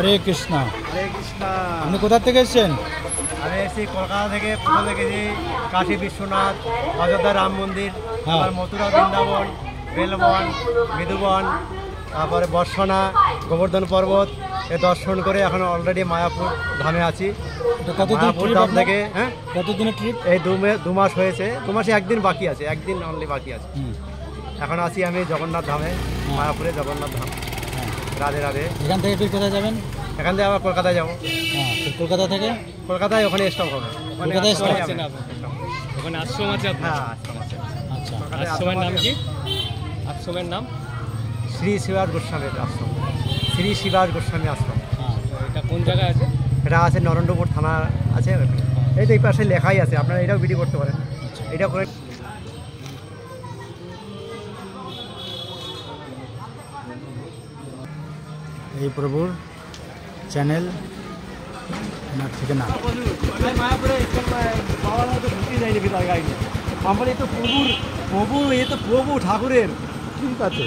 হরে কৃষ্ণ। হরে কৃষ্ণ। আপনি কোথা থেকে এসেছেন? আমি এসেছি কলকাতা থেকে। প্রথম দেখেছি কাশী বিশ্বনাথ, অযোধ্যা রাম মন্দির, আবার মথুরা বৃন্দাবন, বেলবন, মৃদুবন, তারপরে বর্ষণা, গোবর্ধন পর্বত এ দর্শন করে এখন অলরেডি মায়াপুর ধামে আছি। মায়াপুর ধাম থেকে কতদিনের ট্রিপ? এই 2 মাস হয়েছে। 2 মাসে একদিন বাকি আছে, একদিন অনলি বাকি আছে। এখন আছি আমি জগন্নাথ ধামে, মায়াপুরে জগন্নাথ ধাম। রাধে রাধে। এখান থেকে ফির কোথায় যাবেন? এখান থেকে আবার কলকাতায় যাবো। কলকাতা থেকে? কলকাতায় ওখানে স্টপ হবে। কলকাতায় স্টপ আছে না? ওখানে আশ্রম আছে আপনার? হ্যাঁ, আশ্রম আছে। আচ্ছা, আশ্রমের নাম কি? আশ্রমের নাম শ্রী শিবাস গোস্বামীর আশ্রম। শ্রী শিবাস গোস্বামী আশ্রম। এটা কোন জায়গায় আছে? এটা আছে নরেন্দ্রপুর থানা আছে। এই তো এই পাশে লেখাই আছে, আপনারা এটাও ভিডিও করতে পারেন। এটা করে এই প্রভুর চ্যানেল ওনার ঠিকানা। মায়াপুরে পাওয়ার হয়তো ঢুকে যায়নি ভিতরে গাড়ি। আমার এই তো প্রভু ঠাকুরের ঠিক আছে।